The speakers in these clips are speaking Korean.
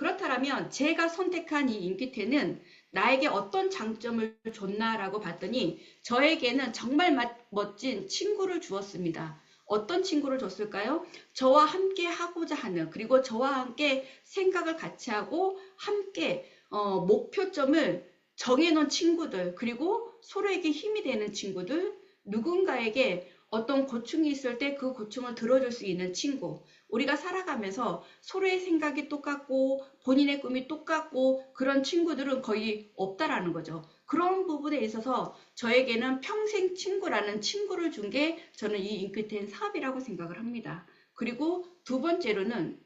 그렇다면 제가 선택한 이 인기태는 나에게 어떤 장점을 줬나라고 봤더니 저에게는 정말 멋진 친구를 주었습니다. 어떤 친구를 줬을까요? 저와 함께 하고자 하는, 그리고 저와 함께 생각을 같이 하고 함께 목표점을 정해놓은 친구들, 그리고 서로에게 힘이 되는 친구들, 누군가에게 어떤 고충이 있을 때 그 고충을 들어줄 수 있는 친구. 우리가 살아가면서 서로의 생각이 똑같고 본인의 꿈이 똑같고 그런 친구들은 거의 없다라는 거죠. 그런 부분에 있어서 저에게는 평생 친구라는 친구를 준 게 저는 이 인큐텐 사업이라고 생각을 합니다. 그리고 두 번째로는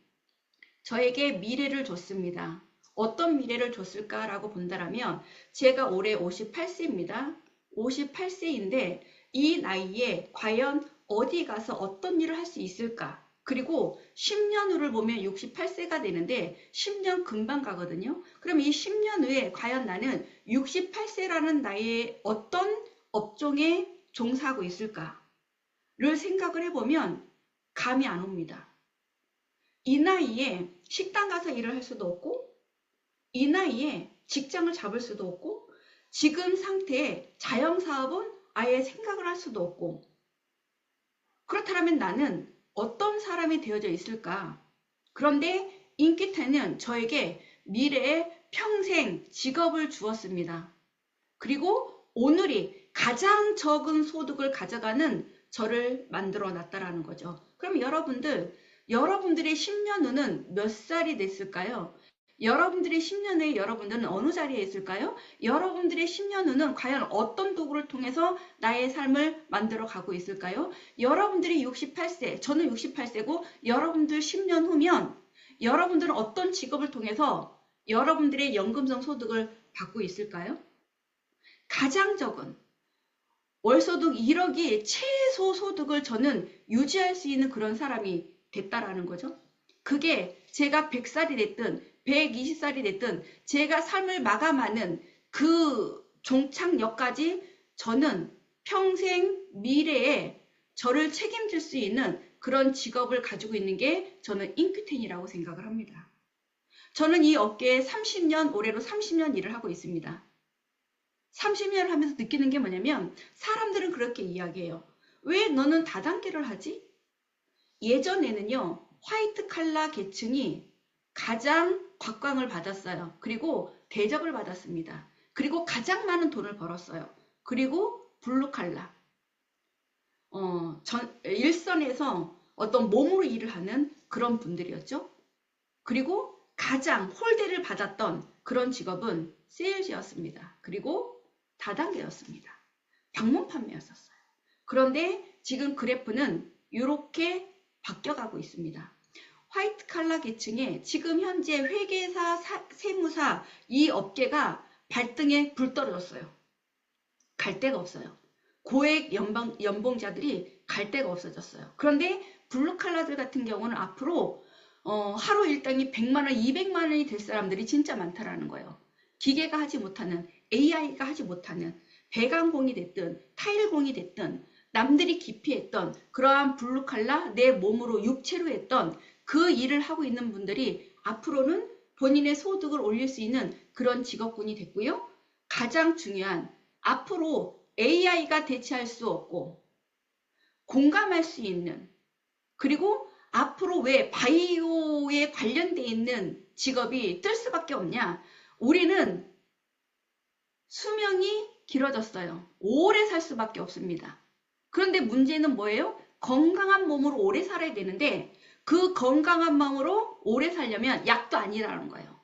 저에게 미래를 줬습니다. 어떤 미래를 줬을까라고 본다면 제가 올해 58세입니다. 58세인데 이 나이에 과연 어디 가서 어떤 일을 할 수 있을까? 그리고 10년 후를 보면 68세가 되는데 10년 금방 가거든요. 그럼 이 10년 후에 과연 나는 68세라는 나이에 어떤 업종에 종사하고 있을까를 생각을 해보면 감이 안 옵니다. 이 나이에 식당 가서 일을 할 수도 없고 이 나이에 직장을 잡을 수도 없고 지금 상태에 자영사업은 아예 생각을 할 수도 없고 그렇다면 나는 어떤 사람이 되어져 있을까? 그런데 인기태는 저에게 미래에 평생 직업을 주었습니다. 그리고 오늘이 가장 적은 소득을 가져가는 저를 만들어 놨다라는 거죠. 그럼 여러분들의 10년 후는 몇 살이 됐을까요? 여러분들의 10년 후에 여러분들은 어느 자리에 있을까요? 여러분들의 10년 후는 과연 어떤 도구를 통해서 나의 삶을 만들어 가고 있을까요? 여러분들이 68세, 저는 68세고 여러분들 10년 후면 여러분들은 어떤 직업을 통해서 여러분들의 연금성 소득을 받고 있을까요? 가장 적은 월소득 1억이 최소 소득을 저는 유지할 수 있는 그런 사람이 됐다라는 거죠. 그게 제가 100살이 됐든 120살이 됐든 제가 삶을 마감하는 그 종착역까지 저는 평생 미래에 저를 책임질 수 있는 그런 직업을 가지고 있는 게 저는 인큐텐이라고 생각을 합니다. 저는 이 업계에 30년, 올해로 30년 일을 하고 있습니다. 30년을 하면서 느끼는 게 뭐냐면 사람들은 그렇게 이야기해요. 왜 너는 다단계를 하지? 예전에는요. 화이트 칼라 계층이 가장 곽광을 받았어요. 그리고 대접을 받았습니다. 그리고 가장 많은 돈을 벌었어요. 그리고 블루 칼라. 일선에서 어떤 몸으로 일을 하는 그런 분들이었죠. 그리고 가장 홀대를 받았던 그런 직업은 세일즈였습니다. 그리고 다단계였습니다. 방문 판매였었어요. 그런데 지금 그래프는 이렇게 바뀌어가고 있습니다. 화이트 칼라 계층에 지금 현재 회계사, 세무사 이 업계가 발등에 불 떨어졌어요. 갈 데가 없어요. 고액 연봉자들이 갈 데가 없어졌어요. 그런데 블루칼라들 같은 경우는 앞으로 하루 일당이 100만 원, 200만 원이 될 사람들이 진짜 많다라는 거예요. 기계가 하지 못하는, AI가 하지 못하는 배관공이 됐든 타일공이 됐든 남들이 기피했던 그러한 블루칼라 내 몸으로 육체로 했던 그 일을 하고 있는 분들이 앞으로는 본인의 소득을 올릴 수 있는 그런 직업군이 됐고요. 가장 중요한 앞으로 AI가 대체할 수 없고 공감할 수 있는 그리고 앞으로 왜 바이오에 관련돼 있는 직업이 뜰 수밖에 없냐? 우리는 수명이 길어졌어요. 오래 살 수밖에 없습니다. 그런데 문제는 뭐예요? 건강한 몸으로 오래 살아야 되는데 그 건강한 마음으로 오래 살려면 약도 아니라는 거예요.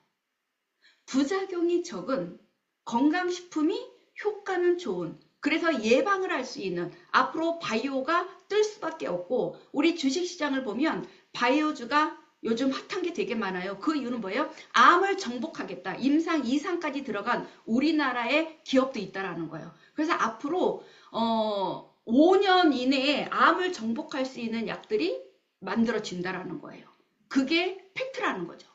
부작용이 적은 건강식품이 효과는 좋은 그래서 예방을 할 수 있는 앞으로 바이오가 뜰 수밖에 없고 우리 주식시장을 보면 바이오주가 요즘 핫한 게 되게 많아요. 그 이유는 뭐예요? 암을 정복하겠다. 임상 2상까지 들어간 우리나라의 기업도 있다라는 거예요. 그래서 앞으로 5년 이내에 암을 정복할 수 있는 약들이 만들어진다라는 거예요. 그게 팩트라는 거죠.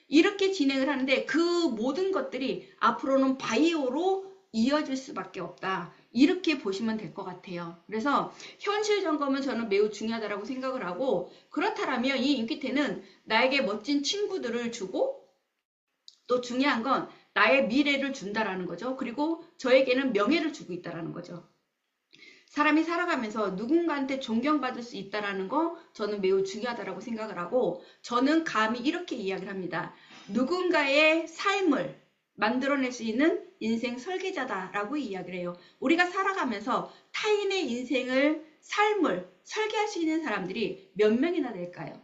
이렇게 진행을 하는데 그 모든 것들이 앞으로는 바이오로 이어질 수밖에 없다. 이렇게 보시면 될 것 같아요. 그래서 현실 점검은 저는 매우 중요하다고 생각을 하고 그렇다면 이 인기태는 나에게 멋진 친구들을 주고 또 중요한 건 나의 미래를 준다라는 거죠. 그리고 저에게는 명예를 주고 있다라는 거죠. 사람이 살아가면서 누군가한테 존경받을 수 있다라는 거 저는 매우 중요하다라고 생각을 하고 저는 감히 이렇게 이야기를 합니다. 누군가의 삶을 만들어낼 수 있는 인생 설계자다라고 이야기를 해요. 우리가 살아가면서 타인의 인생을 삶을 설계할 수 있는 사람들이 몇 명이나 될까요?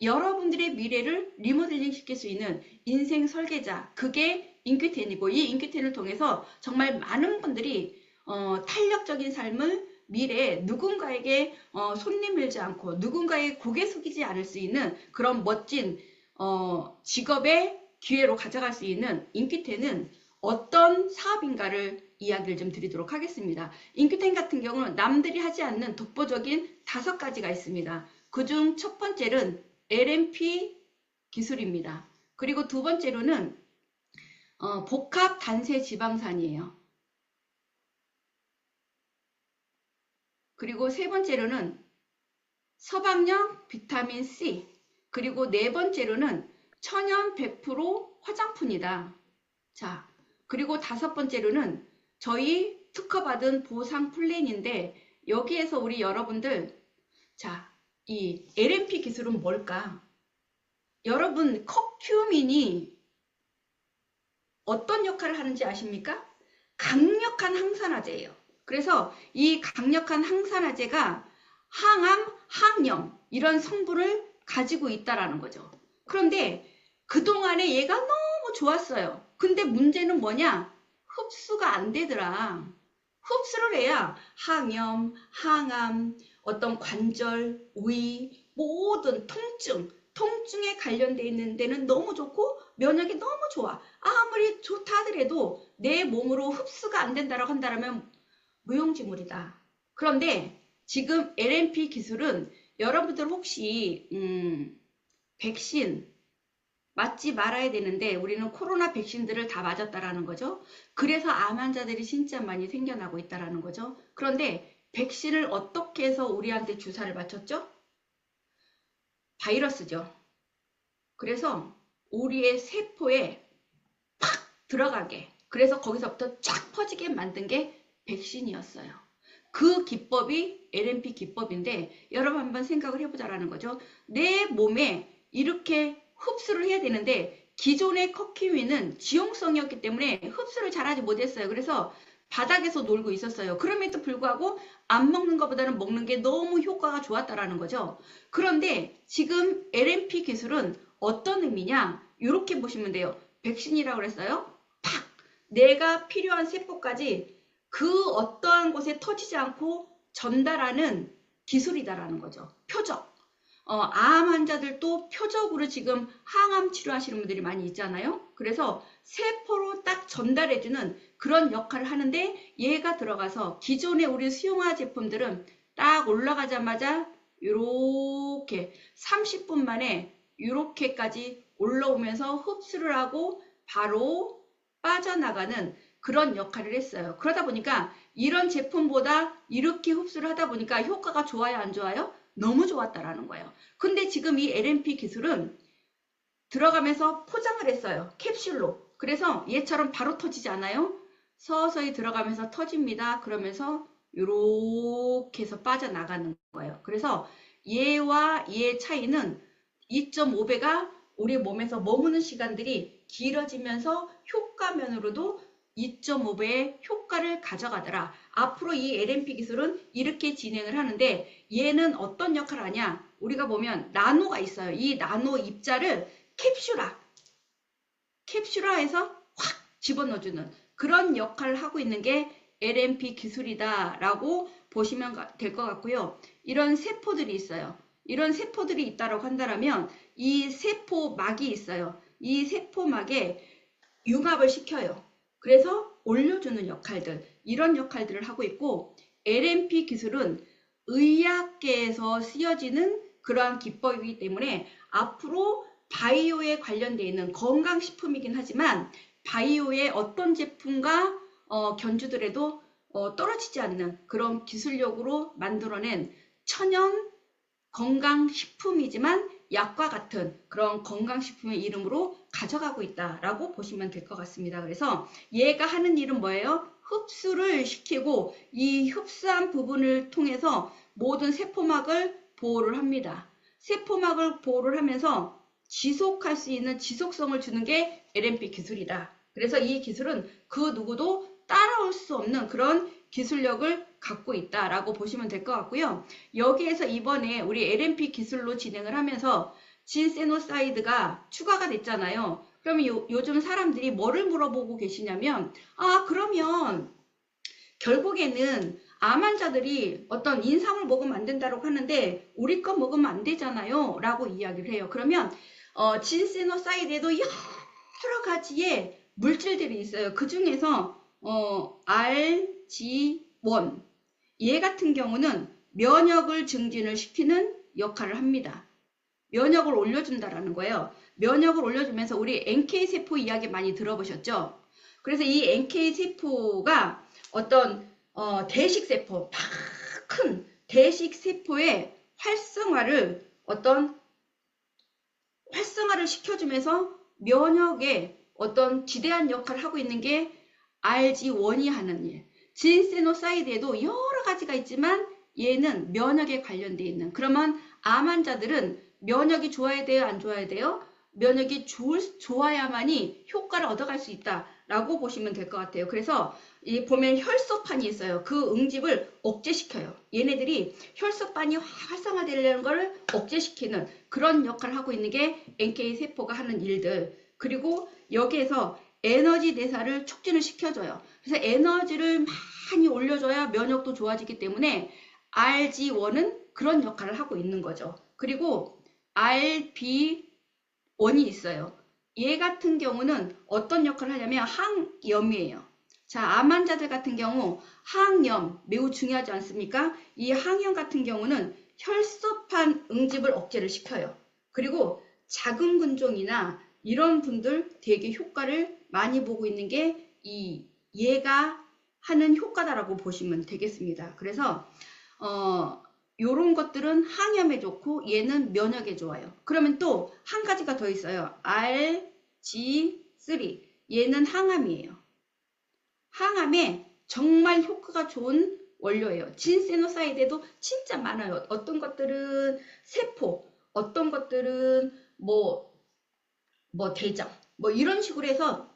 여러분들의 미래를 리모델링 시킬 수 있는 인생 설계자, 그게 인큐텐이고 이 인큐텐을 통해서 정말 많은 분들이 탄력적인 삶을 미래에 누군가에게 손님 밀지 않고 누군가의 고개 숙이지 않을 수 있는 그런 멋진 직업의 기회로 가져갈 수 있는 인큐텐은 어떤 사업인가를 이야기를 좀 드리도록 하겠습니다. 인큐텐 같은 경우는 남들이 하지 않는 독보적인 5가지가 있습니다. 그중 첫 번째는 LMP 기술입니다. 그리고 두 번째로는 복합 단세 지방산이에요. 그리고 세 번째로는 서방력 비타민 C. 그리고 네 번째로는 천연 100% 화장품이다. 자, 그리고 다섯 번째로는 저희 특허받은 보상 플랜인데 여기에서 우리 여러분들 자, 이 LMP 기술은 뭘까? 여러분 커큐민이 어떤 역할을 하는지 아십니까? 강력한 항산화제예요. 그래서 이 강력한 항산화제가 항암, 항염 이런 성분을 가지고 있다라는 거죠. 그런데 그동안에 얘가 너무 좋았어요. 근데 문제는 뭐냐? 흡수가 안 되더라. 흡수를 해야 항염, 항암, 어떤 관절, 위, 모든 통증에 관련되어 있는 데는 너무 좋고 면역이 너무 좋아. 아무리 좋다 하더라도 내 몸으로 흡수가 안 된다고 한다면 무용지물이다. 그런데 지금 LMP 기술은 여러분들 혹시 백신 맞지 말아야 되는데 우리는 코로나 백신들을 다 맞았다라는 거죠. 그래서 암 환자들이 진짜 많이 생겨나고 있다라는 거죠. 그런데 백신을 어떻게 해서 우리한테 주사를 맞췄죠? 바이러스죠. 그래서 우리의 세포에 팍 들어가게 그래서 거기서부터 쫙 퍼지게 만든 게 백신이었어요. 그 기법이 LMP 기법인데 여러분 한번 생각을 해보자라는 거죠. 내 몸에 이렇게 흡수를 해야 되는데 기존의 커큐민은 지용성이었기 때문에 흡수를 잘하지 못했어요. 그래서 바닥에서 놀고 있었어요. 그럼에도 불구하고 안 먹는 것보다는 먹는 게 너무 효과가 좋았다라는 거죠. 그런데 지금 LMP 기술은 어떤 의미냐? 이렇게 보시면 돼요. 백신이라고 그랬어요. 팍! 내가 필요한 세포까지 그 어떠한 곳에 터지지 않고 전달하는 기술이다라는 거죠. 표적. 암 환자들도 표적으로 지금 항암 치료하시는 분들이 많이 있잖아요. 그래서 세포로 딱 전달해주는 그런 역할을 하는데 얘가 들어가서 기존의 우리 수용화 제품들은 딱 올라가자마자 이렇게 30분 만에 이렇게까지 올라오면서 흡수를 하고 바로 빠져나가는 그런 역할을 했어요. 그러다 보니까 이런 제품보다 이렇게 흡수를 하다 보니까 효과가 좋아요, 안 좋아요? 너무 좋았다라는 거예요. 근데 지금 이 LMP 기술은 들어가면서 포장을 했어요. 캡슐로. 그래서 얘처럼 바로 터지지 않아요. 서서히 들어가면서 터집니다. 그러면서 이렇게 해서 빠져나가는 거예요. 그래서 얘와 얘의 차이는 2.5배가 우리 몸에서 머무는 시간들이 길어지면서 효과면으로도 2.5배의 효과를 가져가더라. 앞으로 이 LMP 기술은 이렇게 진행을 하는데 얘는 어떤 역할을 하냐? 우리가 보면 나노가 있어요. 이 나노 입자를 캡슐화해서 확 집어넣어주는 그런 역할을 하고 있는 게 LMP 기술이다라고 보시면 될 것 같고요. 이런 세포들이 있어요. 이런 세포들이 있다고 한다면 이 세포막이 있어요. 이 세포막에 융합을 시켜요. 그래서 올려주는 역할들, 이런 역할들을 하고 있고 LMP 기술은 의학계에서 쓰여지는 그러한 기법이기 때문에 앞으로 바이오에 관련되어 있는 건강식품이긴 하지만 바이오의 어떤 제품과 견주더라도 떨어지지 않는 그런 기술력으로 만들어낸 천연 건강식품이지만 약과 같은 그런 건강식품의 이름으로 가져가고 있다라고 보시면 될 것 같습니다. 그래서 얘가 하는 일은 뭐예요? 흡수를 시키고 이 흡수한 부분을 통해서 모든 세포막을 보호를 합니다. 세포막을 보호를 하면서 지속할 수 있는 지속성을 주는 게 LNP 기술이다. 그래서 이 기술은 그 누구도 따라올 수 없는 그런 기술력을 갖고 있다라고 보시면 될 것 같고요. 여기에서 이번에 우리 LNP 기술로 진행을 하면서 진세노사이드가 추가가 됐잖아요. 그러면 요즘 사람들이 뭐를 물어보고 계시냐면, 그러면 결국에는 암 환자들이 어떤 인삼을 먹으면 안 된다고 하는데 우리 거 먹으면 안 되잖아요 라고 이야기를 해요. 그러면 진세노사이드에도 여러 가지의 물질들이 있어요. 그 중에서 RG1 얘 같은 경우는 면역을 증진을 시키는 역할을 합니다. 면역을 올려준다라는 거예요. 면역을 올려주면서 우리 NK세포 이야기 많이 들어보셨죠? 그래서 이 NK세포가 어떤 대식세포, 다 큰 대식세포의 활성화를 시켜주면서 면역에 어떤 지대한 역할을 하고 있는 게 RG1이 하는 일. 진세노사이드에도 여러 가지가 있지만 얘는 면역에 관련되어 있는. 그러면 암 환자들은 면역이 좋아야 돼요? 안 좋아야 돼요? 면역이 좋아야만이 효과를 얻어갈 수 있다라고 보시면 될 것 같아요. 그래서 이 보면 혈소판이 있어요. 그 응집을 억제시켜요. 얘네들이 혈소판이 활성화되려는 걸 억제시키는 그런 역할을 하고 있는 게 NK세포가 하는 일들. 그리고 여기에서 에너지 대사를 촉진을 시켜줘요. 그래서 에너지를 많이 올려줘야 면역도 좋아지기 때문에 RG1은 그런 역할을 하고 있는 거죠. 그리고 RB1이 있어요. 얘 같은 경우는 어떤 역할을 하냐면 항염이에요. 자, 암 환자들 같은 경우 항염 매우 중요하지 않습니까? 이 항염 같은 경우는 혈소판 응집을 억제를 시켜요. 그리고 자궁근종이나 이런 분들 되게 효과를 많이 보고 있는 게 얘가 하는 효과다라고 보시면 되겠습니다. 그래서 요런 것들은 항염에 좋고 얘는 면역에 좋아요. 그러면 또 한 가지가 더 있어요. RG3 얘는 항암이에요. 항암에 정말 효과가 좋은 원료예요. 진세노사이드에도 진짜 많아요. 어떤 것들은 세포, 어떤 것들은 뭐 대장, 뭐 이런 식으로 해서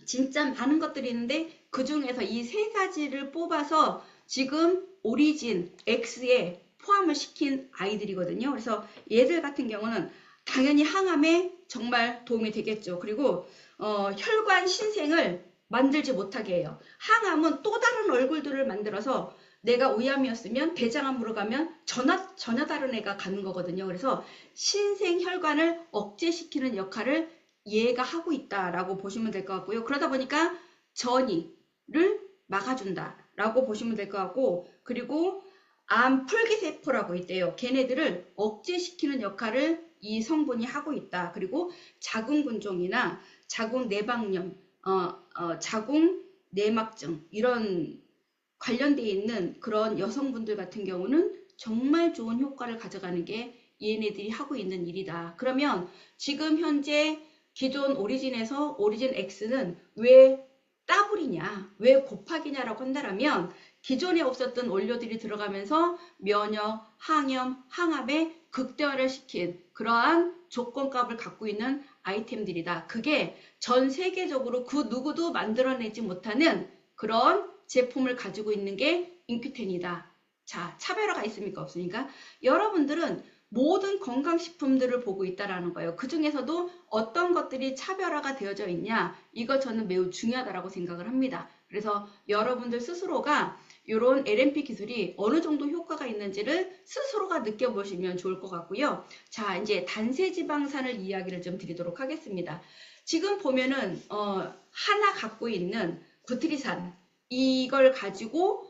진짜 많은 것들이 있는데 그 중에서 이 세 가지를 뽑아서 지금 오리진 X에 포함을 시킨 아이들이거든요. 그래서 얘들 같은 경우는 당연히 항암에 정말 도움이 되겠죠. 그리고 혈관 신생을 만들지 못하게 해요. 항암은 또 다른 얼굴들을 만들어서 내가 위암이었으면 대장암으로 가면 전혀 다른 애가 가는 거거든요. 그래서 신생 혈관을 억제시키는 역할을 얘가 하고 있다라고 보시면 될 것 같고요. 그러다 보니까 전이를 막아준다라고 보시면 될 것 같고, 그리고 암 풀기세포라고 있대요. 걔네들을 억제시키는 역할을 이 성분이 하고 있다. 그리고 자궁근종이나 자궁내막염, 자궁내막증 이런 관련되어 있는 그런 여성분들 같은 경우는 정말 좋은 효과를 가져가는 게 얘네들이 하고 있는 일이다. 그러면 지금 현재 기존 오리진에서 오리진 X는 왜 더블이냐, 왜 곱하기냐라고 한다면 기존에 없었던 원료들이 들어가면서 면역, 항염, 항암에 극대화를 시킨 그러한 조건값을 갖고 있는 아이템들이다. 그게 전 세계적으로 그 누구도 만들어내지 못하는 그런 제품을 가지고 있는 게 인큐텐이다. 자, 차별화가 있습니까? 없습니까? 여러분들은 모든 건강식품들을 보고 있다라는 거예요. 그 중에서도 어떤 것들이 차별화가 되어져 있냐, 이거 저는 매우 중요하다고 생각을 합니다. 그래서 여러분들 스스로가 이런 LNP 기술이 어느 정도 효과가 있는지를 스스로가 느껴보시면 좋을 것 같고요. 자, 이제 단세지방산을 이야기를 좀 드리도록 하겠습니다. 지금 보면은 하나 갖고 있는 구트리산 이걸 가지고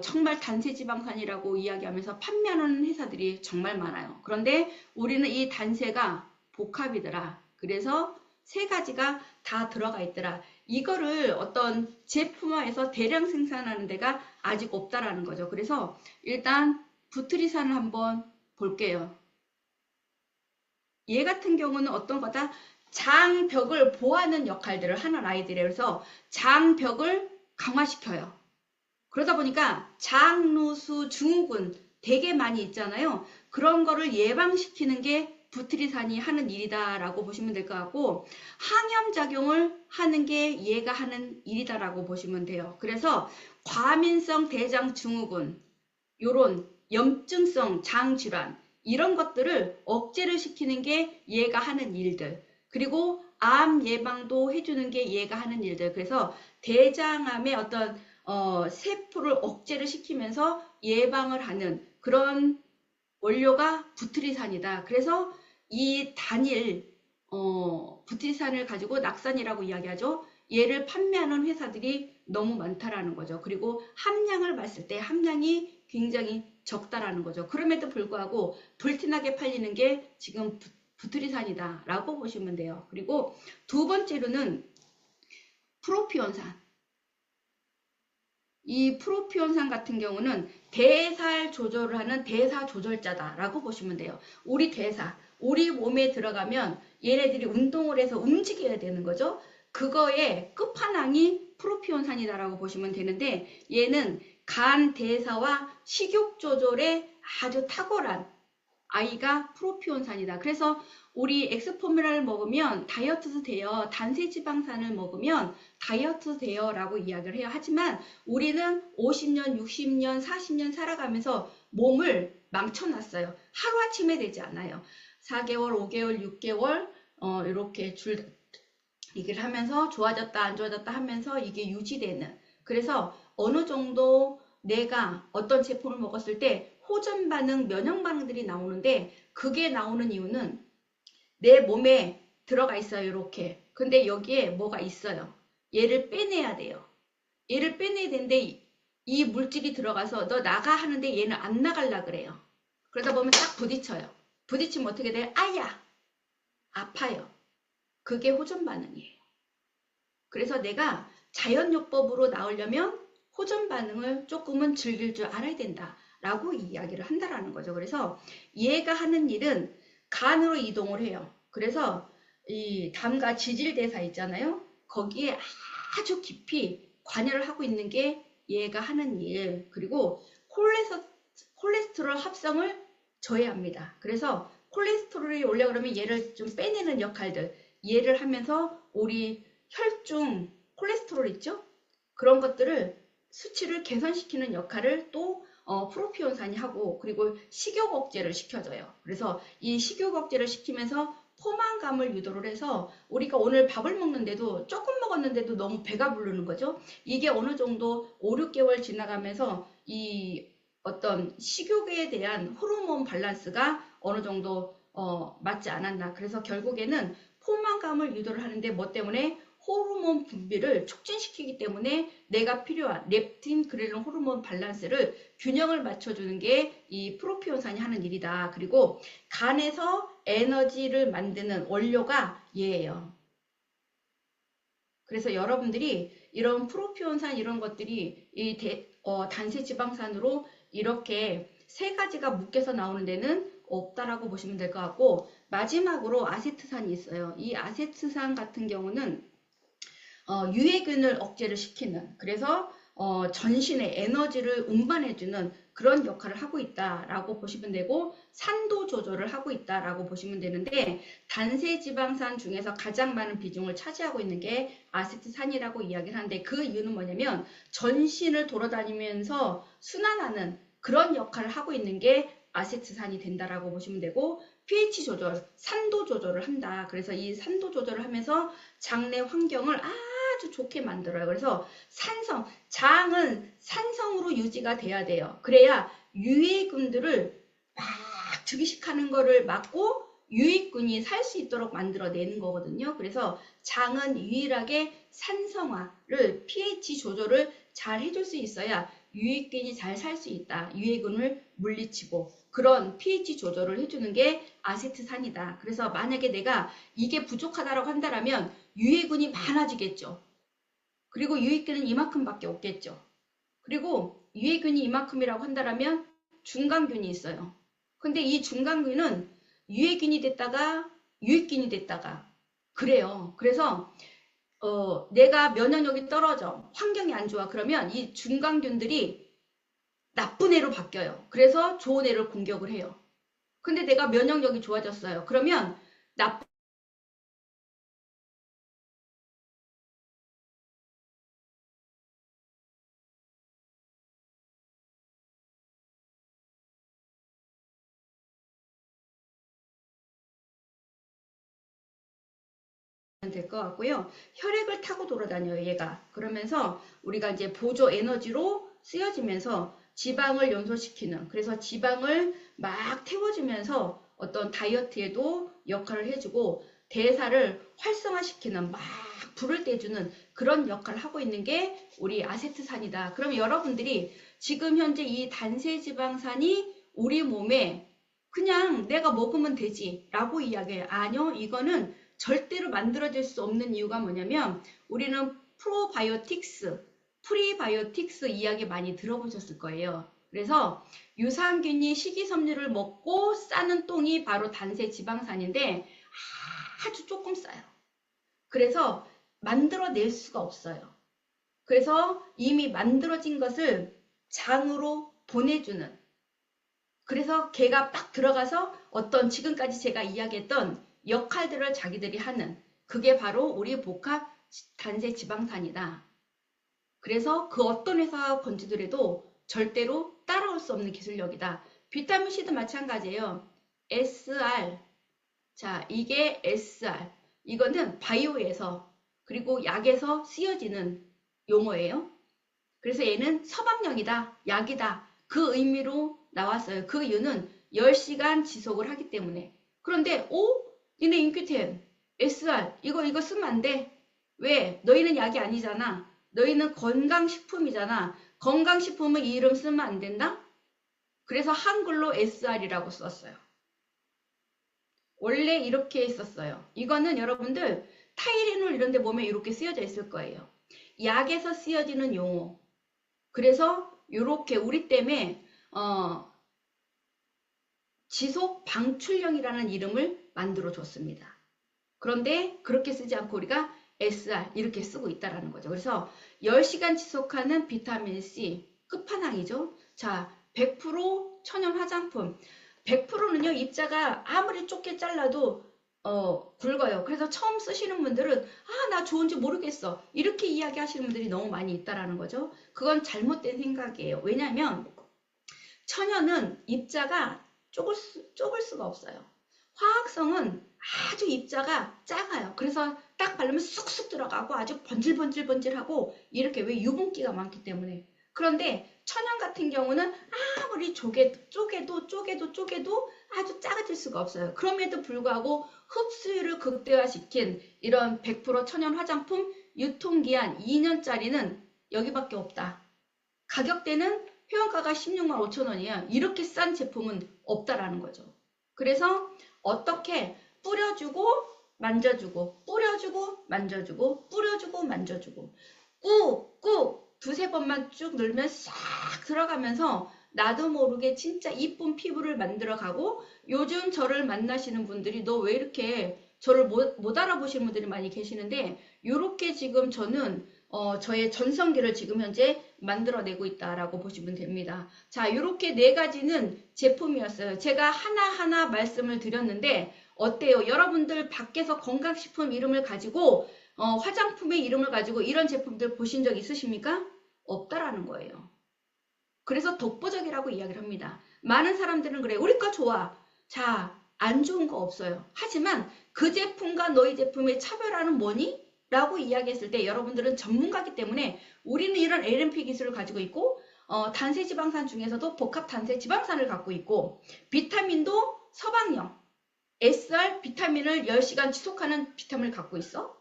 정말 단세지방산이라고 이야기하면서 판매하는 회사들이 정말 많아요. 그런데 우리는 이 단세가 복합이더라. 그래서 세 가지가 다 들어가 있더라. 이거를 어떤 제품화해서 대량 생산하는 데가 아직 없다라는 거죠. 그래서 일단 부트리산을 한번 볼게요. 얘 같은 경우는 어떤 거다? 장벽을 보호하는 역할들을 하는 아이들이에요. 그래서 장벽을 강화시켜요. 그러다 보니까 장루수 증후군 되게 많이 있잖아요. 그런 거를 예방시키는 게 부트리산이 하는 일이다라고 보시면 될 것 같고, 항염작용을 하는 게 얘가 하는 일이다라고 보시면 돼요. 그래서 과민성 대장 증후군, 요런 염증성 장질환, 이런 것들을 억제를 시키는 게 얘가 하는 일들. 그리고 암 예방도 해주는 게 얘가 하는 일들. 그래서 대장암의 어떤 세포를 억제를 시키면서 예방을 하는 그런 원료가 부트리산이다. 그래서 이 단일 부트리산을 가지고 낙산이라고 이야기하죠. 얘를 판매하는 회사들이 너무 많다라는 거죠. 그리고 함량을 봤을 때 함량이 굉장히 적다라는 거죠. 그럼에도 불구하고 불티나게 팔리는 게 지금 부트리산이다 라고 보시면 돼요. 그리고 두 번째로는 프로피온산. 이 프로피온산 같은 경우는 대사를 조절을 하는 대사 조절자다라고 보시면 돼요. 우리 대사, 우리 몸에 들어가면 얘네들이 운동을 해서 움직여야 되는 거죠. 그거의 끝판왕이 프로피온산이다라고 보시면 되는데, 얘는 간 대사와 식욕 조절에 아주 탁월한 아이가 프로피온산이다. 그래서 우리 엑스포뮬라를 먹으면 다이어트도 돼요. 단세지방산을 먹으면 다이어트 돼요 라고 이야기를 해요. 하지만 우리는 50년, 60년, 40년 살아가면서 몸을 망쳐놨어요. 하루아침에 되지 않아요. 4개월, 5개월, 6개월 이렇게 얘기를 하면서 좋아졌다 안 좋아졌다 하면서 이게 유지되는, 그래서 어느 정도 내가 어떤 제품을 먹었을 때 호전 반응, 면역 반응들이 나오는데, 그게 나오는 이유는 내 몸에 들어가 있어요. 이렇게. 근데 여기에 뭐가 있어요. 얘를 빼내야 돼요. 얘를 빼내야 되는데 이 물질이 들어가서 너 나가 하는데 얘는 안 나가려 그래요. 그러다 보면 딱 부딪혀요. 부딪히면 어떻게 돼요? 아야! 아파요. 그게 호전 반응이에요. 그래서 내가 자연요법으로 나오려면 호전 반응을 조금은 즐길 줄 알아야 된다라고 이야기를 한다라는 거죠. 그래서 얘가 하는 일은 간으로 이동을 해요. 그래서 이 담가 지질대사 있잖아요. 거기에 아주 깊이 관여를 하고 있는 게 얘가 하는 일. 그리고 콜레스테롤 합성을 저해합니다. 그래서 콜레스테롤이 올라오려면 얘를 좀 빼내는 역할들, 얘를 하면서 우리 혈중 콜레스테롤 있죠? 그런 것들을 수치를 개선시키는 역할을 또 프로피온산이 하고, 그리고 식욕 억제를 시켜줘요. 그래서 이 식욕 억제를 시키면서 포만감을 유도를 해서 우리가 오늘 밥을 먹는데도 조금 먹었는데도 너무 배가 부르는 거죠. 이게 어느 정도 5, 6개월 지나가면서 이 어떤 식욕에 대한 호르몬 밸런스가 어느 정도 맞지 않았나. 그래서 결국에는 포만감을 유도를 하는데 뭐 때문에? 호르몬 분비를 촉진시키기 때문에 내가 필요한 렙틴, 그렐린 호르몬 밸런스를 균형을 맞춰주는 게 이 프로피온산이 하는 일이다. 그리고 간에서 에너지를 만드는 원료가 얘예요. 그래서 여러분들이 이런 프로피온산 이런 것들이 이 단세 지방산으로 이렇게 세 가지가 묶여서 나오는 데는 없다라고 보시면 될 것 같고, 마지막으로 아세트산이 있어요. 이 아세트산 같은 경우는 유해균을 억제를 시키는, 그래서 전신의 에너지를 운반해주는 그런 역할을 하고 있다라고 보시면 되고, 산도 조절을 하고 있다라고 보시면 되는데, 단세지방산 중에서 가장 많은 비중을 차지하고 있는 게 아세트산이라고 이야기를 하는데, 그 이유는 뭐냐면 전신을 돌아다니면서 순환하는 그런 역할을 하고 있는 게 아세트산이 된다라고 보시면 되고, pH 조절, 산도 조절을 한다. 그래서 이 산도 조절을 하면서 장내 환경을 아주 좋게 만들어요. 그래서 장은 산성으로 유지가 돼야 돼요. 그래야 유해균들을 막 증식하는 거를 막고 유익균이 살 수 있도록 만들어내는 거거든요. 그래서 장은 유일하게 산성화를, pH 조절을 잘 해줄 수 있어야 유익균이 잘 살 수 있다. 유해균을 물리치고 그런 pH 조절을 해주는 게 아세트산이다. 그래서 만약에 내가 이게 부족하다고 한다면 유해균이 많아지겠죠. 그리고 유익균은 이만큼밖에 없겠죠. 그리고 유해균이 이만큼이라고 한다면 중간균이 있어요. 근데 이 중간균은 유해균이 됐다가 유익균이 됐다가 그래요. 그래서 내가 면역력이 떨어져. 환경이 안 좋아. 그러면 이 중강균들이 나쁜 애로 바뀌어요. 그래서 좋은 애를 공격을 해요. 근데 내가 면역력이 좋아졌어요. 그러면 나쁜 될 것 같고요. 혈액을 타고 돌아다녀요, 얘가. 그러면서 우리가 이제 보조 에너지로 쓰여지면서 지방을 연소시키는, 그래서 지방을 막 태워주면서 어떤 다이어트에도 역할을 해주고 대사를 활성화시키는, 막 불을 떼주는 그런 역할을 하고 있는 게 우리 아세트산이다. 그럼 여러분들이 지금 현재 이 단세지방산이 우리 몸에 그냥 내가 먹으면 되지 라고 이야기해요. 아니요, 이거는 절대로 만들어질 수 없는 이유가 뭐냐면 우리는 프로바이오틱스, 프리바이오틱스 이야기 많이 들어보셨을 거예요. 그래서 유산균이 식이섬유를 먹고 싸는 똥이 바로 단세 지방산인데 아주 조금 싸요. 그래서 만들어낼 수가 없어요. 그래서 이미 만들어진 것을 장으로 보내주는, 그래서 걔가 딱 들어가서 어떤 지금까지 제가 이야기했던 역할들을 자기들이 하는, 그게 바로 우리 복합 단세 지방산이다. 그래서 그 어떤 회사가 건지더라도 절대로 따라올 수 없는 기술력이다. 비타민C도 마찬가지예요. SR. 자, 이게 SR. 이거는 바이오에서 그리고 약에서 쓰여지는 용어예요. 그래서 얘는 서방력이다, 약이다. 그 의미로 나왔어요. 그 이유는 10시간 지속을 하기 때문에. 그런데 니네 인큐텐, SR 이거 쓰면 안 돼. 왜? 너희는 약이 아니잖아. 너희는 건강식품이잖아. 건강식품은 이 이름 쓰면 안 된다? 그래서 한글로 SR이라고 썼어요. 원래 이렇게 있었어요. 이거는 여러분들 타이레놀 이런 데 보면 이렇게 쓰여져 있을 거예요. 약에서 쓰여지는 용어. 그래서 이렇게 우리 때문에 지속 방출령이라는 이름을 만들어 줬습니다. 그런데 그렇게 쓰지 않고 우리가 SR 이렇게 쓰고 있다라는 거죠. 그래서 10시간 지속하는 비타민C 끝판왕이죠. 자, 100% 천연 화장품. 100%는요, 입자가 아무리 좁게 잘라도 굵어요. 그래서 처음 쓰시는 분들은 나 좋은지 모르겠어. 이렇게 이야기하시는 분들이 너무 많이 있다라는 거죠. 그건 잘못된 생각이에요. 왜냐하면 천연은 입자가 좁을 수가 없어요. 화학성은 아주 입자가 작아요. 그래서 딱 바르면 쑥쑥 들어가고 아주 번질번질번질하고 이렇게, 왜 유분기가 많기 때문에. 그런데 천연 같은 경우는 아무리 쪼개도 아주 작아질 수가 없어요. 그럼에도 불구하고 흡수율을 극대화시킨 이런 100% 천연 화장품 유통기한 2년짜리는 여기밖에 없다. 가격대는 회원가가 16만 5천 원이에요. 이렇게 싼 제품은 없다라는 거죠. 그래서 어떻게 뿌려주고 만져주고 뿌려주고 만져주고 뿌려주고 만져주고 꾹꾹 두세 번만 쭉 늘면 싹 들어가면서 나도 모르게 진짜 이쁜 피부를 만들어가고, 요즘 저를 만나시는 분들이 너 왜 이렇게 저를 못 알아보시는 분들이 많이 계시는데, 이렇게 지금 저는 저의 전성기를 지금 현재 만들어내고 있다라고 보시면 됩니다. 자, 이렇게 네 가지는 제품이었어요. 제가 하나하나 말씀을 드렸는데 어때요? 여러분들 밖에서 건강식품 이름을 가지고 화장품의 이름을 가지고 이런 제품들 보신 적 있으십니까? 없다라는 거예요. 그래서 독보적이라고 이야기를 합니다. 많은 사람들은 그래, 우리 거 좋아. 자, 안 좋은 거 없어요. 하지만 그 제품과 너희 제품의 차별화는 뭐니? 라고 이야기했을 때 여러분들은 전문가이기 때문에, 우리는 이런 LNP 기술을 가지고 있고 단세지방산 중에서도 복합 단세지방산을 갖고 있고, 비타민도 서방형 SR 비타민을 10시간 지속하는 비타민을 갖고 있어.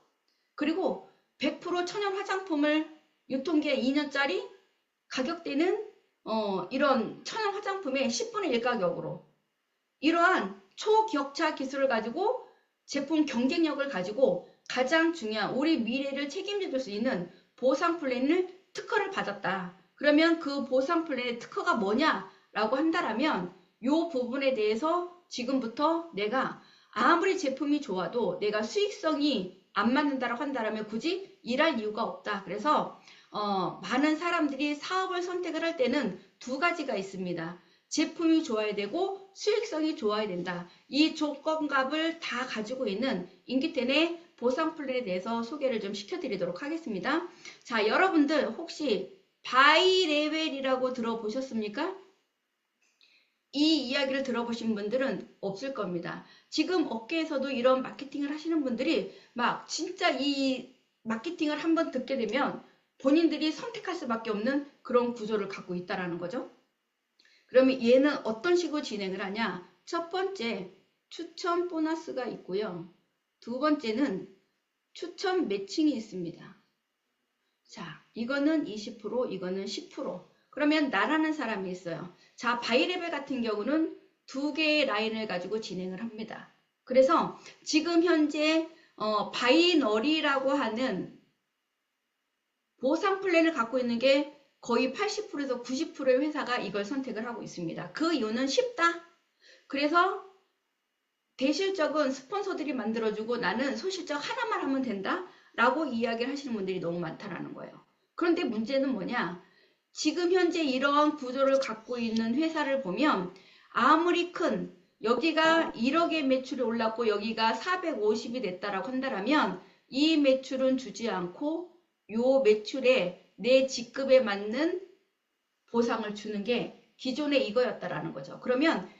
그리고 100% 천연 화장품을 유통기한 2년짜리, 가격대는 이런 천연 화장품의 10분의 1 가격으로, 이러한 초격차 기술을 가지고 제품 경쟁력을 가지고 가장 중요한 우리 미래를 책임져 줄 수 있는 보상 플랜을 특허를 받았다. 그러면 그 보상 플랜의 특허가 뭐냐라고 한다라면 이 부분에 대해서 지금부터 내가 아무리 제품이 좋아도 내가 수익성이 안 맞는다라고 한다면 굳이 일할 이유가 없다. 그래서 많은 사람들이 사업을 선택을 할 때는 두 가지가 있습니다. 제품이 좋아야 되고 수익성이 좋아야 된다. 이 조건값을 다 가지고 있는 인기텐의 보상 플랜에 대해서 소개를 좀 시켜드리도록 하겠습니다. 자, 여러분들 혹시 바이레벨이라고 들어보셨습니까? 이 이야기를 들어보신 분들은 없을 겁니다. 지금 업계에서도 이런 마케팅을 하시는 분들이 막 진짜 이 마케팅을 한번 듣게 되면 본인들이 선택할 수밖에 없는 그런 구조를 갖고 있다는 거죠. 그러면 얘는 어떤 식으로 진행을 하냐? 첫 번째, 추천 보너스가 있고요. 두 번째는 추천 매칭이 있습니다. 자, 이거는 20%, 이거는 10%. 그러면 나라는 사람이 있어요. 자, 바이레벨 같은 경우는 두 개의 라인을 가지고 진행을 합니다. 그래서 지금 현재 바이너리라고 하는 보상 플랜을 갖고 있는 게 거의 80%에서 90%의 회사가 이걸 선택을 하고 있습니다. 그 이유는 쉽다. 그래서 대실적은 스폰서들이 만들어주고 나는 소실적 하나만 하면 된다. 라고 이야기를 하시는 분들이 너무 많다라는 거예요. 그런데 문제는 뭐냐? 지금 현재 이러한 구조를 갖고 있는 회사를 보면 아무리 큰 여기가 1억의 매출이 올랐고 여기가 450이 됐다라고 한다면 이 매출은 주지 않고 요 매출에 내 직급에 맞는 보상을 주는 게 기존에 이거였다라는 거죠. 그러면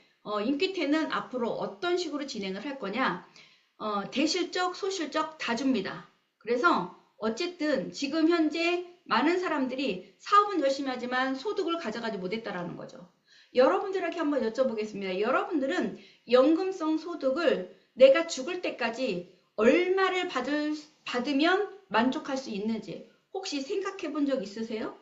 인기텐은 앞으로 어떤 식으로 진행을 할 거냐? 대실적, 소실적 다 줍니다. 그래서 어쨌든 지금 현재 많은 사람들이 사업은 열심히 하지만 소득을 가져가지 못했다라는 거죠. 여러분들에게 한번 여쭤보겠습니다. 여러분들은 연금성 소득을 내가 죽을 때까지 얼마를 받으면 만족할 수 있는지 혹시 생각해 본 적 있으세요?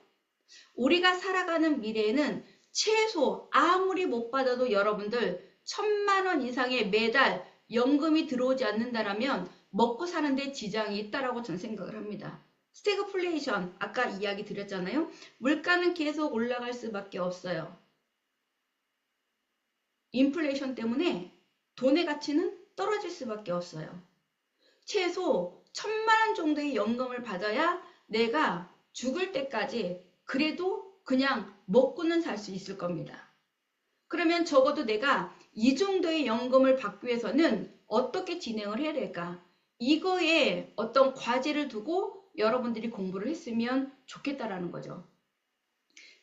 우리가 살아가는 미래에는 최소 아무리 못 받아도 여러분들 1,000만 원 이상의 매달 연금이 들어오지 않는다라면 먹고 사는데 지장이 있다라고 저는 생각을 합니다. 스태그플레이션 아까 이야기 드렸잖아요. 물가는 계속 올라갈 수밖에 없어요. 인플레이션 때문에 돈의 가치는 떨어질 수밖에 없어요. 최소 1,000만 원 정도의 연금을 받아야 내가 죽을 때까지 그래도 그냥 먹고는 살 수 있을 겁니다. 그러면 적어도 내가 이 정도의 연금을 받기 위해서는 어떻게 진행을 해야 될까? 이거에 어떤 과제를 두고 여러분들이 공부를 했으면 좋겠다라는 거죠.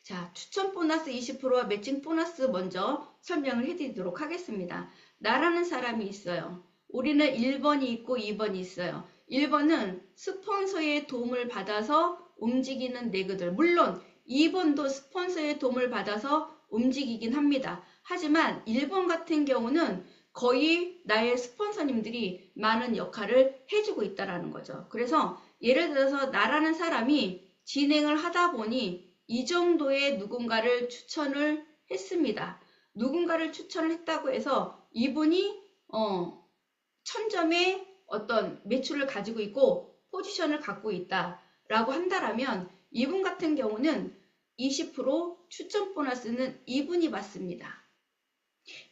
자, 추천 보너스 20%와 매칭 보너스 먼저 설명을 해드리도록 하겠습니다. 나라는 사람이 있어요. 우리는 1번이 있고 2번이 있어요. 1번은 스폰서의 도움을 받아서 움직이는 내그들. 물론 2번도 스폰서의 도움을 받아서 움직이긴 합니다. 하지만 1번 같은 경우는 거의 나의 스폰서님들이 많은 역할을 해주고 있다는 거죠. 그래서 예를 들어서 나라는 사람이 진행을 하다 보니 이 정도의 누군가를 추천을 했습니다. 누군가를 추천을 했다고 해서 이분이 1,000점의 어떤 매출을 가지고 있고 포지션을 갖고 있다라고 한다라면 이분 같은 경우는 20% 추천 보너스는 이분이 받습니다.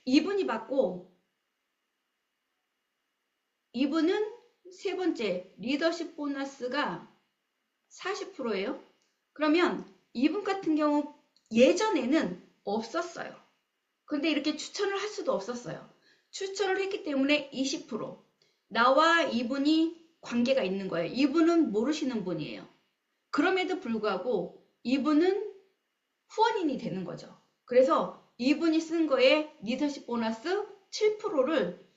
이분이 받고 이분은 세 번째 리더십 보너스가 40%예요. 그러면 이분 같은 경우 예전에는 없었어요. 근데 이렇게 추천을 할 수도 없었어요. 추천을 했기 때문에 20% 나와 이분이 관계가 있는 거예요. 이분은 모르시는 분이에요. 그럼에도 불구하고 이분은 후원인이 되는 거죠. 그래서 이분이 쓴 거에 리더십 보너스 7%를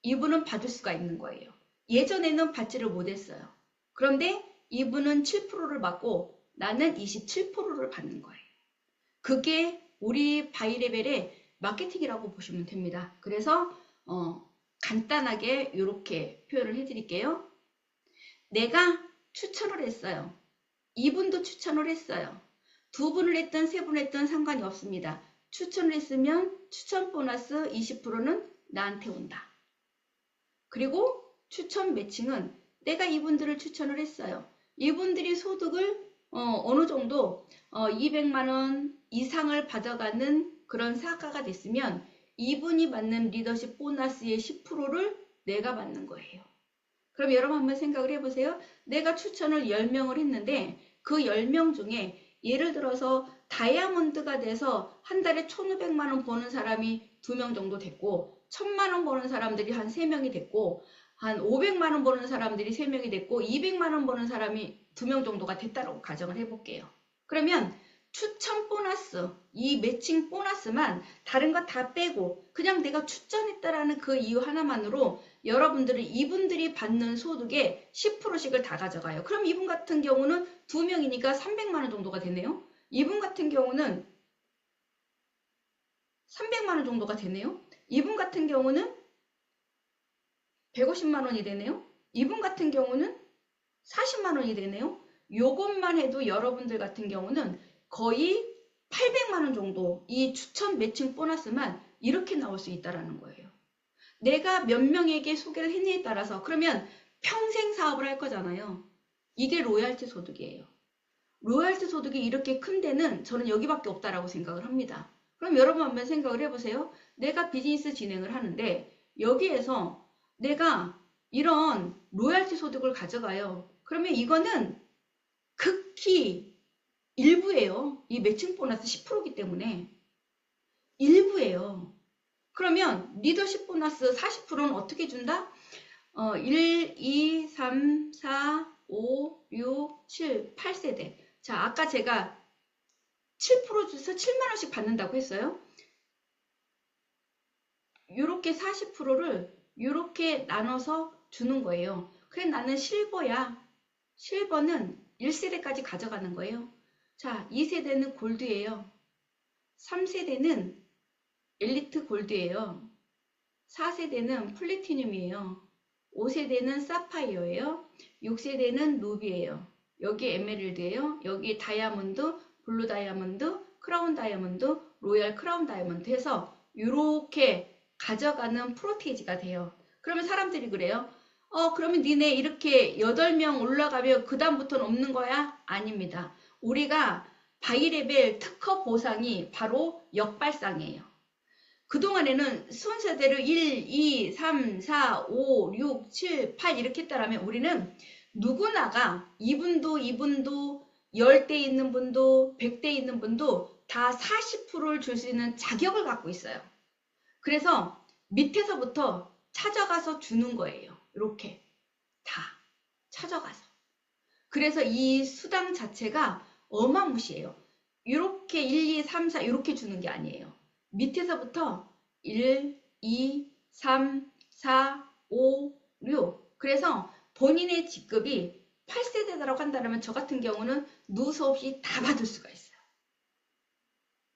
이분은 받을 수가 있는 거예요. 예전에는 받지를 못했어요. 그런데 이분은 7%를 받고 나는 27%를 받는 거예요. 그게 우리 바이레벨의 마케팅이라고 보시면 됩니다. 그래서 간단하게 이렇게 표현을 해드릴게요. 내가 추천을 했어요. 이분도 추천을 했어요. 두 분을 했든 세 분을 했든 상관이 없습니다. 추천을 했으면 추천 보너스 20%는 나한테 온다. 그리고 추천 매칭은 내가 이분들을 추천을 했어요. 이분들이 소득을 어느 정도 200만 원 이상을 받아가는 그런 사과가 됐으면 이분이 받는 리더십 보너스의 10%를 내가 받는 거예요. 그럼 여러분 한번 생각을 해보세요. 내가 추천을 10명을 했는데 그 10명 중에 예를 들어서 다이아몬드가 돼서 한 달에 1,500만 원 버는 사람이 2명 정도 됐고 1,000만 원 버는 사람들이 한 3명이 됐고 한 500만 원 버는 사람들이 3명이 됐고 200만 원 버는 사람이 2명 정도가 됐다고 가정을 해볼게요. 그러면 추천 보너스, 이 매칭 보너스만 다른 거 다 빼고 그냥 내가 추천했다라는 그 이유 하나만으로 여러분들은 이분들이 받는 소득의 10%씩을 다 가져가요. 그럼 이분 같은 경우는 2명이니까 300만 원 정도가 되네요. 이분 같은 경우는 300만 원 정도가 되네요. 이분 같은 경우는 150만 원이 되네요. 이분 같은 경우는 40만 원이 되네요. 요것만 해도 여러분들 같은 경우는 거의 800만 원 정도 이 추천 매칭 보너스만 이렇게 나올 수 있다는 거예요. 내가 몇 명에게 소개를 했냐에 따라서 그러면 평생 사업을 할 거잖아요. 이게 로얄티 소득이에요. 로얄티 소득이 이렇게 큰 데는 저는 여기밖에 없다라고 생각을 합니다. 그럼 여러분 한번 생각을 해보세요. 내가 비즈니스 진행을 하는데 여기에서 내가 이런 로얄티 소득을 가져가요. 그러면 이거는 극히 일부예요. 이 매칭 보너스 10%이기 때문에 일부예요. 그러면 리더십 보너스 40%는 어떻게 준다? 1, 2, 3, 4, 5, 6, 7, 8세대. 자, 아까 제가 7% 줘서 7만 원씩 받는다고 했어요. 이렇게 40%를 이렇게 나눠서 주는 거예요. 그래 나는 실버야. 실버는 1세대까지 가져가는 거예요. 자, 2세대는 골드예요. 3세대는 엘리트 골드예요. 4세대는 플래티늄이에요. 5세대는 사파이어예요. 6세대는 루비예요. 여기 에메랄드예요. 여기 다이아몬드, 블루 다이아몬드, 크라운 다이아몬드, 로얄 크라운 다이아몬드 해서 이렇게 가져가는 프로테이지가 돼요. 그러면 사람들이 그래요. 그러면 니네 이렇게 8명 올라가면 그 다음부터는 없는 거야? 아닙니다. 우리가 바이레벨 특허 보상이 바로 역발상이에요. 그동안에는 순서대로 1, 2, 3, 4, 5, 6, 7, 8 이렇게 했다라면 우리는 누구나가 이분도 10대 있는 분도 100대 있는 분도 다 40%를 줄 수 있는 자격을 갖고 있어요. 그래서 밑에서부터 찾아가서 주는 거예요. 이렇게 다 찾아가서. 그래서 이 수당 자체가 어마무시해요. 이렇게 1, 2, 3, 4 이렇게 주는 게 아니에요. 밑에서부터 1, 2, 3, 4, 5, 6 그래서 본인의 직급이 8세대라고 한다면 저 같은 경우는 누수 없이 다 받을 수가 있어요.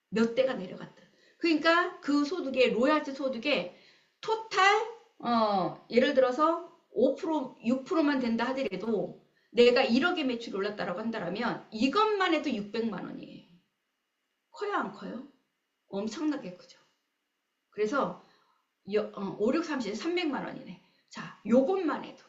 몇 대가 내려갔든. 그러니까 그 소득에 로얄티 소득에 토탈 예를 들어서 5%, 6%만 된다 하더라도 내가 1억의 매출이 올랐다고 한다면 이것만 해도 600만 원이에요. 커요 안 커요? 엄청나게 크죠. 그래서 5, 6, 30, 300만 원이네. 자, 요것만 해도.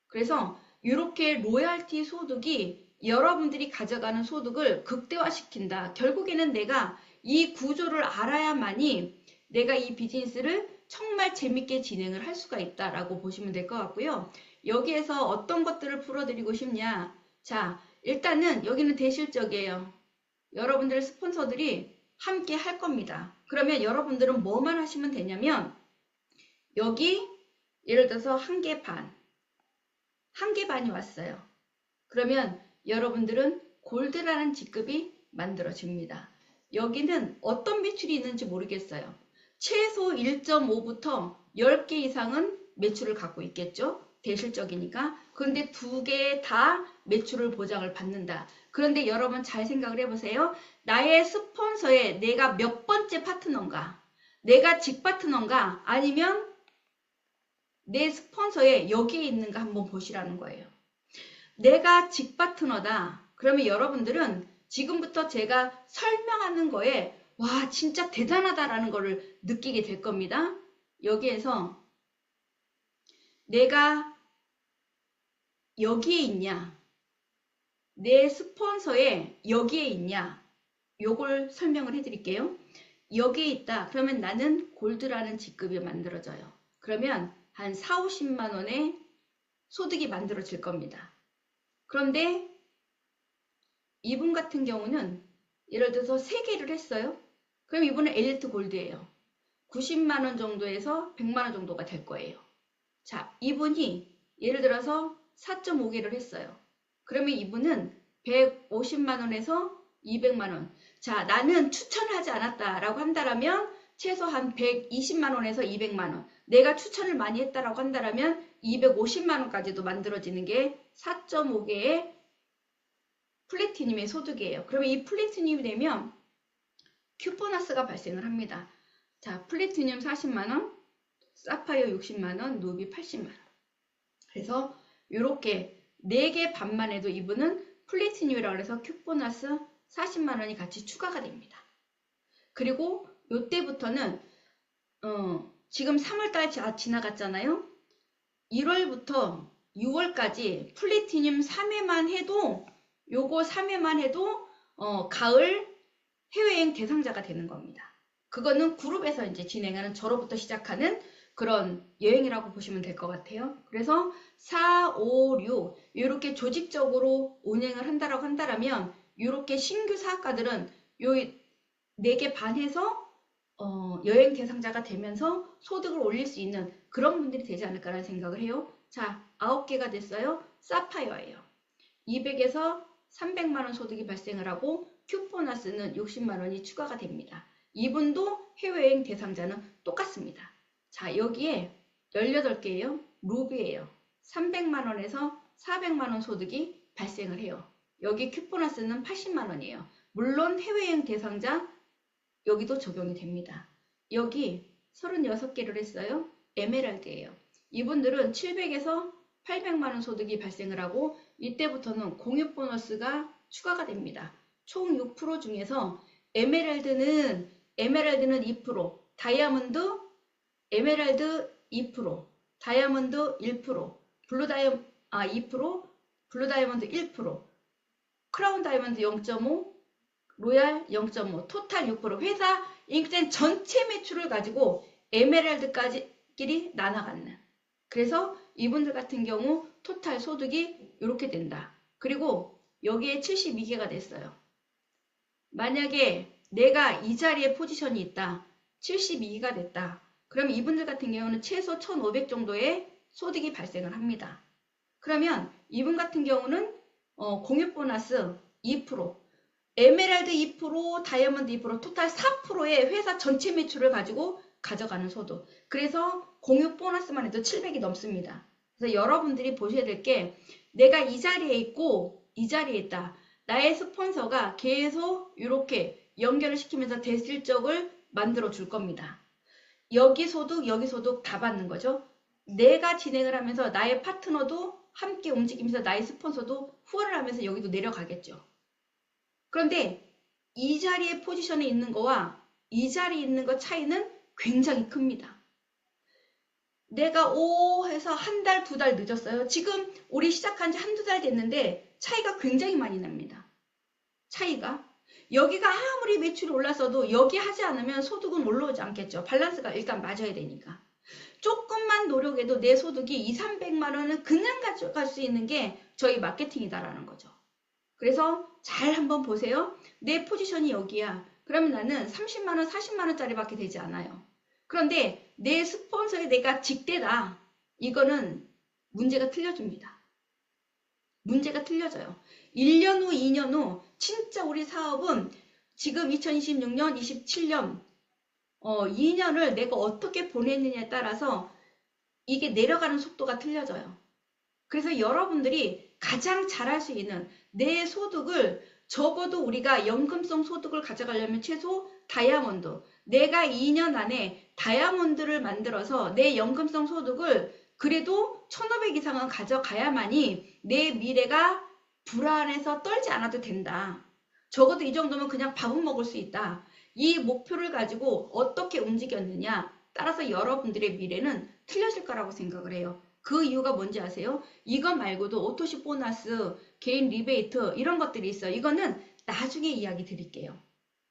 그래서 이렇게 로얄티 소득이 여러분들이 가져가는 소득을 극대화시킨다. 결국에는 내가 이 구조를 알아야만이 내가 이 비즈니스를 정말 재밌게 진행을 할 수가 있다라고 보시면 될 것 같고요. 여기에서 어떤 것들을 풀어드리고 싶냐. 자, 일단은 여기는 대실적이에요. 여러분들 스폰서들이 함께 할 겁니다. 그러면 여러분들은 뭐만 하시면 되냐면 여기 예를 들어서 한 개 반이 왔어요. 그러면 여러분들은 골드라는 직급이 만들어집니다. 여기는 어떤 매출이 있는지 모르겠어요. 최소 1.5부터 10개 이상은 매출을 갖고 있겠죠. 대실적이니까. 그런데 2개 다 매출을 보장을 받는다. 그런데 여러분 잘 생각을 해보세요. 나의 스폰서에 내가 몇 번째 파트너인가? 내가 직파트너인가? 아니면 내 스폰서에 여기에 있는가 한번 보시라는 거예요. 내가 직파트너다. 그러면 여러분들은 지금부터 제가 설명하는 거에 와 진짜 대단하다라는 거를 느끼게 될 겁니다. 여기에서 내가 여기에 있냐? 내 스폰서에 여기에 있냐? 요걸 설명을 해드릴게요. 여기에 있다. 그러면 나는 골드라는 직급이 만들어져요. 그러면 한 4, 50만 원의 소득이 만들어질 겁니다. 그런데 이분 같은 경우는 예를 들어서 3개를 했어요. 그럼 이분은 엘리트 골드예요. 90만 원 정도에서 100만 원 정도가 될 거예요. 자, 이분이 예를 들어서 4.5개를 했어요. 그러면 이분은 150만 원에서 200만 원. 자, 나는 추천하지 않았다라고 한다면 최소한 120만 원에서 200만 원. 내가 추천을 많이 했다라고 한다면 250만 원까지도 만들어지는 게 4.5개의 플래티늄의 소득이에요. 그러면 이 플래티늄이 되면 큐보너스가 발생을 합니다. 자, 플래티늄 40만 원, 사파이어 60만 원, 루비 80만 원. 그래서 이렇게 4개 반만 해도 이분은 플래티늄이라고 해서 큐보너스 40만 원이 같이 추가가 됩니다. 그리고 이때부터는 지금 3월달 지나갔잖아요. 1월부터 6월까지 플래티늄 3회만 해도 요거 3회만 해도 가을 해외여행 대상자가 되는 겁니다. 그거는 그룹에서 이제 진행하는 저로부터 시작하는 그런 여행이라고 보시면 될 것 같아요. 그래서 4, 5, 6 이렇게 조직적으로 운행을 한다라고 한다면 이렇게 신규 사업가들은 요 4개 반해서 여행 대상자가 되면서 소득을 올릴 수 있는 그런 분들이 되지 않을까라는 생각을 해요. 자, 9개가 됐어요. 사파이어예요. 200에서 300만 원 소득이 발생을 하고 큐보너스는 60만 원이 추가가 됩니다. 이분도 해외여행 대상자는 똑같습니다. 자, 여기에 18개예요. 루비예요. 300만 원에서 400만 원 소득이 발생을 해요. 여기 큐보너스는 80만 원이에요. 물론 해외여행 대상자 여기도 적용이 됩니다. 여기 36개를 했어요. 에메랄드예요. 이분들은 700에서 800만 원 소득이 발생을 하고 이때부터는 공유 보너스가 추가가 됩니다. 총 6% 중에서 에메랄드는 2%, 다이아몬드 에메랄드 2%, 다이아몬드 1%, 2%, 블루 다이아몬드 1%, 크라운 다이아몬드 0.5, 로얄 0.5, 토탈 6%. 회사 인크된 전체 매출을 가지고 에메랄드까지끼리 나눠갖는. 그래서 이분들 같은 경우 토탈 소득이 이렇게 된다. 그리고 여기에 72개가 됐어요. 만약에 내가 이 자리에 포지션이 있다. 72개가 됐다. 그럼 이분들 같은 경우는 최소 1,500 정도의 소득이 발생을 합니다. 그러면 이분 같은 경우는 공유 보너스 2%, 에메랄드 2%, 다이아몬드 2%, 토탈 4%의 회사 전체 매출을 가지고 가져가는 소득. 그래서 공유 보너스만 해도 700이 넘습니다. 그래서 여러분들이 보셔야 될 게 내가 이 자리에 있고 이 자리에 있다. 나의 스폰서가 계속 이렇게 연결을 시키면서 대실적을 만들어 줄 겁니다. 여기 소득, 여기 소득 다 받는 거죠. 내가 진행을 하면서 나의 파트너도 함께 움직이면서 나의 스폰서도 후원을 하면서 여기도 내려가겠죠. 그런데 이 자리에 포지션에 있는 거와 이 자리에 있는 거 차이는 굉장히 큽니다. 내가 해서 한 달, 2달 늦었어요. 지금 우리 시작한 지 한두 달 됐는데 차이가 굉장히 많이 납니다. 차이가. 여기가 아무리 매출이 올랐어도 여기 하지 않으면 소득은 올라오지 않겠죠. 밸런스가 일단 맞아야 되니까. 조금만 노력해도 내 소득이 2, 300만 원은 그냥 가져갈 수 있는 게 저희 마케팅이다라는 거죠. 그래서 잘 한번 보세요. 내 포지션이 여기야. 그러면 나는 30만 원, 40만 원짜리밖에 되지 않아요. 그런데 내 스폰서에 내가 직대다. 이거는 문제가 틀려집니다. 문제가 틀려져요. 1년 후, 2년 후 진짜 우리 사업은 지금 2026년, 27년 2년을 내가 어떻게 보냈느냐에 따라서 이게 내려가는 속도가 틀려져요. 그래서 여러분들이 가장 잘할 수 있는 내 소득을 적어도 우리가 연금성 소득을 가져가려면 최소 다이아몬드. 내가 2년 안에 다이아몬드를 만들어서 내 연금성 소득을 그래도 1,500 이상은 가져가야만이 내 미래가 불안해서 떨지 않아도 된다. 적어도 이 정도면 그냥 밥은 먹을 수 있다. 이 목표를 가지고 어떻게 움직였느냐 따라서 여러분들의 미래는 틀려질 거라고 생각을 해요. 그 이유가 뭔지 아세요? 이것 말고도 오토시 보너스, 개인 리베이트 이런 것들이 있어요. 이거는 나중에 이야기 드릴게요.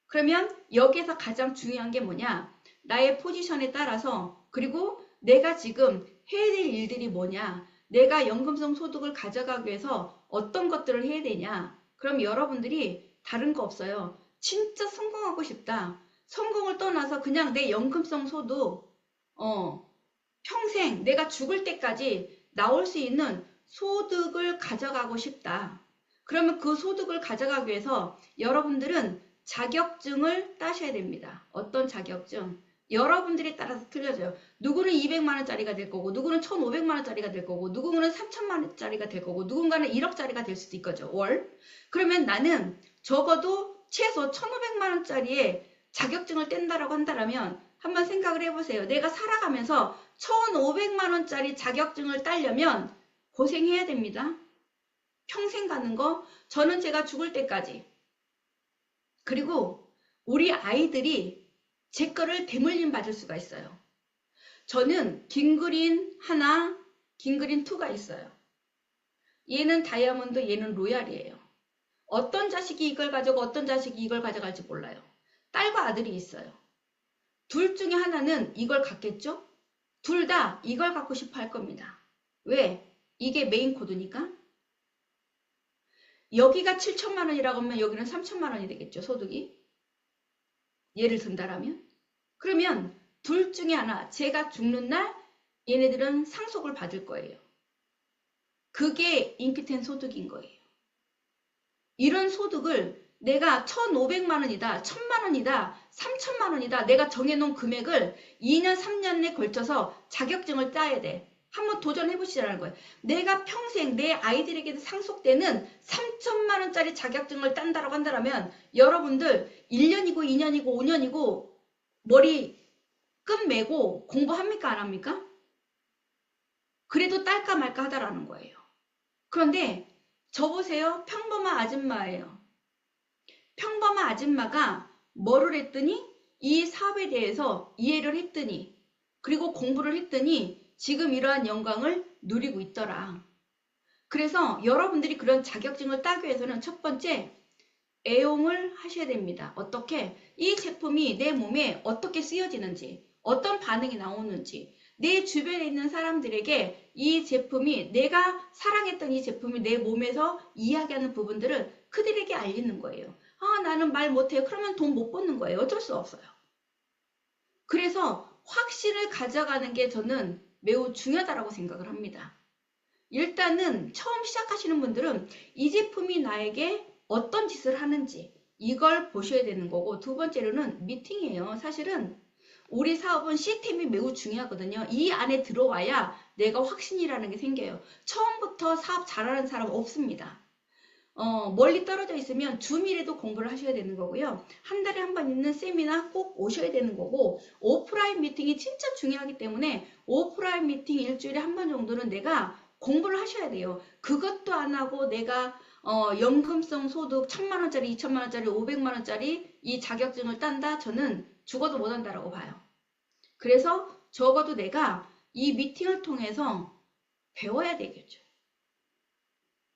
그러면 여기에서 가장 중요한 게 뭐냐? 나의 포지션에 따라서 그리고 내가 지금 해야 될 일들이 뭐냐? 내가 연금성 소득을 가져가기 위해서 어떤 것들을 해야 되냐? 그럼 여러분들이 다른 거 없어요. 진짜 성공하고 싶다. 성공을 떠나서 그냥 내 연금성 소득, 평생 내가 죽을 때까지 나올 수 있는 소득을 가져가고 싶다. 그러면 그 소득을 가져가기 위해서 여러분들은 자격증을 따셔야 됩니다. 어떤 자격증? 여러분들에 따라서 틀려져요. 누구는 200만 원짜리가 될 거고, 누구는 1,500만 원짜리가 될 거고, 누구는 3천만 원짜리가 될 거고, 누군가는 1억짜리가 될 수도 있겠죠. 월. 그러면 나는 적어도 최소 1,500만 원짜리의 자격증을 뗀다라고 한다면 한번 생각을 해보세요. 내가 살아가면서 1,500만 원짜리 자격증을 따려면 고생해야 됩니다. 평생 가는 거. 저는 제가 죽을 때까지. 그리고 우리 아이들이 제 거를 대물림 받을 수가 있어요. 저는 긴그린 하나, 긴그린 2가 있어요. 얘는 다이아몬드, 얘는 로얄이에요. 어떤 자식이 이걸 가져고 어떤 자식이 이걸 가져갈지 몰라요. 딸과 아들이 있어요. 둘 중에 하나는 이걸 갖겠죠? 둘 다 이걸 갖고 싶어 할 겁니다. 왜? 이게 메인 코드니까. 여기가 7천만 원이라고 하면 여기는 3천만 원이 되겠죠, 소득이. 예를 든다라면. 그러면 둘 중에 하나, 제가 죽는 날 얘네들은 상속을 받을 거예요. 그게 인기텐 소득인 거예요. 이런 소득을 내가 1,500만 원이다, 1,000만 원이다, 3천만 원이다, 내가 정해놓은 금액을 2년, 3년에 걸쳐서 자격증을 따야 돼. 한번 도전해보시라는 거예요. 내가 평생 내 아이들에게 상속되는 3천만 원짜리 자격증을 딴다라고 한다면 여러분들 1년이고 2년이고 5년이고 머리 끝매고 공부합니까? 안 합니까? 그래도 딸까 말까 하다라는 거예요. 그런데 저 보세요. 평범한 아줌마예요. 평범한 아줌마가 뭐를 했더니 이 사업에 대해서 이해를 했더니 그리고 공부를 했더니 지금 이러한 영광을 누리고 있더라. 그래서 여러분들이 그런 자격증을 따기 위해서는 첫 번째 애용을 하셔야 됩니다. 어떻게? 이 제품이 내 몸에 어떻게 쓰여지는지, 어떤 반응이 나오는지, 내 주변에 있는 사람들에게 이 제품이 내가 사랑했던 이 제품이 내 몸에서 이야기하는 부분들을 그들에게 알리는 거예요. 아, 나는 말 못해요. 그러면 돈 못 버는 거예요. 어쩔 수 없어요. 그래서 확신을 가져가는 게 저는 매우 중요하다고 생각을 합니다. 일단은 처음 시작하시는 분들은 이 제품이 나에게 어떤 짓을 하는지 이걸 보셔야 되는 거고, 두 번째로는 미팅이에요. 사실은 우리 사업은 시스템이 매우 중요하거든요. 이 안에 들어와야 내가 확신이라는 게 생겨요. 처음부터 사업 잘하는 사람 없습니다. 멀리 떨어져 있으면 줌이라도 공부를 하셔야 되는 거고요. 한 달에 한 번 있는 세미나 꼭 오셔야 되는 거고, 오프라인 미팅이 진짜 중요하기 때문에 오프라인 미팅 일주일에 한 번 정도는 내가 공부를 하셔야 돼요. 그것도 안 하고 내가 연금성 소득 1,000만 원짜리, 2천만 원짜리, 500만 원짜리 이 자격증을 딴다? 저는 죽어도 못 한다라고 봐요. 그래서 적어도 내가 이 미팅을 통해서 배워야 되겠죠.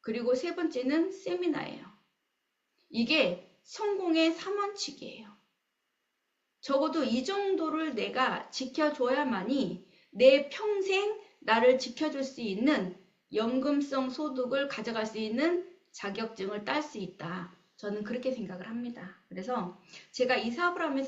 그리고 세 번째는 세미나예요. 이게 성공의 3원칙이에요. 적어도 이 정도를 내가 지켜줘야만이 내 평생 나를 지켜줄 수 있는 연금성 소득을 가져갈 수 있는 자격증을 딸 수 있다. 저는 그렇게 생각을 합니다. 그래서 제가 이 사업을 하면서